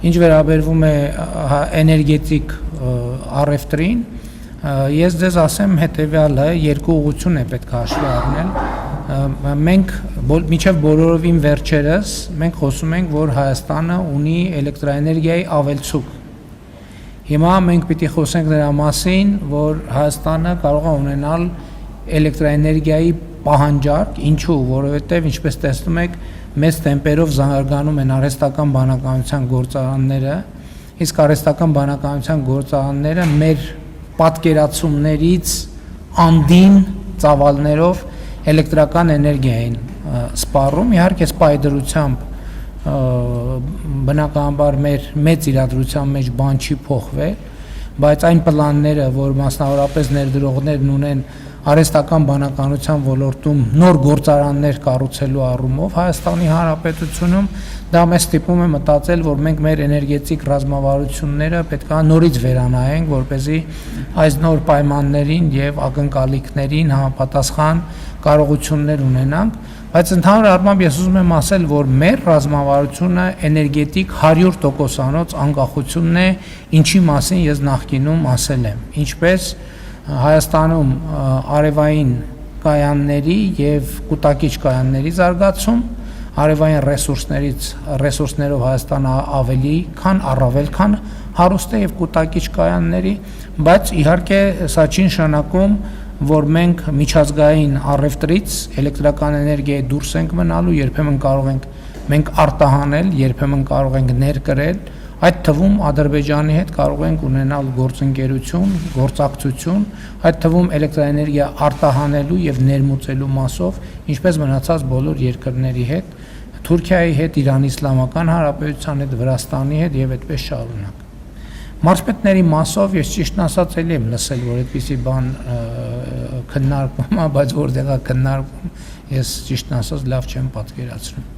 Ինչ վերաբերվում է էներգետիկ առևտրին, ես ձեզ ասեմ հետևյալը, երկու ուղղություն է պետք է հաշվի առնել։ Մենք մինչև բոլորովին վերջերս մենք խոսում ենք, որ Հայաստանը ունի էլեկտրաէներգիայի ավելցուկ։ Հիմա մենք պիտի խոսենք նրա մասին, որ Հայաստանը կարող է ունենալ էլեկտրաէներգիայի պահանջարկ, ինչու, որովհետև ինչպես տեսնում եք, մեծ տեմպերով զարգանում են արհեստական բանականության գործարանները, իսկ արհեստական բանականության գործարանները մեր պատկերացումներից անդին ծավալներով էլեկտրական էներգիա են սպառում, իհարկե սպայդրությամբ բնականաբար մեր մեծ իրադրության մեջ բան չի փոխվել, բայց այն պլանները, որ մասնավորապես ներդրողներն ունեն արհեստական բանականության ոլորտում նոր գործարաններ կառուցելու առումով Հայաստանի Հանրապետությունում, դա մեզ ստիպում է մտածել, որ մենք մեր էներգետիկ ռազմավարությունները պետք է նորից վերանայենք, որպեսզի այս նոր պայմաններին եւ ակնկալիքներին համապատասխան կարողություններ ունենանք, բայց ընդհանուր առմամբ ես ուզում եմ ասել, որ մեր ռազմավարությունը էներգետիկ 100%-անոց անկախությունն է, ինչի մասին ես նախկինում ասել եմ, ինչպես Հայաստանում արևային կայանների եւ կուտակիչ կայանների զարգացում, արևային ռեսուրսներով Հայաստանը առավել քան հարուստ է եւ կուտակիչ կայանների, բայց իհարկե սա չի նշանակում, որ մենք միջազգային առևտրից էլեկտրական էներգիայի դուրս ենք մնալու, երբեմն կարող ենք մենք արտահանել, երբեմն կարող ենք ներկրել, այդ թվում Ադրբեջանի հետ կարող ենք ունենալ գործընկերություն, գործակցություն, այդ թվում էլեկտրաէներգիա արտահանելու եւ ներմուծելու մասով, ինչպես մնացած բոլոր երկրների հետ, Թուրքիայի հետ, Իրանի Իսլամական Հանրապետության հետ, Վրաստանի հետ եւ այդպես շարունակ։ Մարզպետների մասով ես ճիշտն ասած էլի եմ լսել, որ այդպիսի բան քննարկվում է, բայց որտեղ է քննարկվում, ես ճիշտն ասած լավ չեմ պատկերացնում։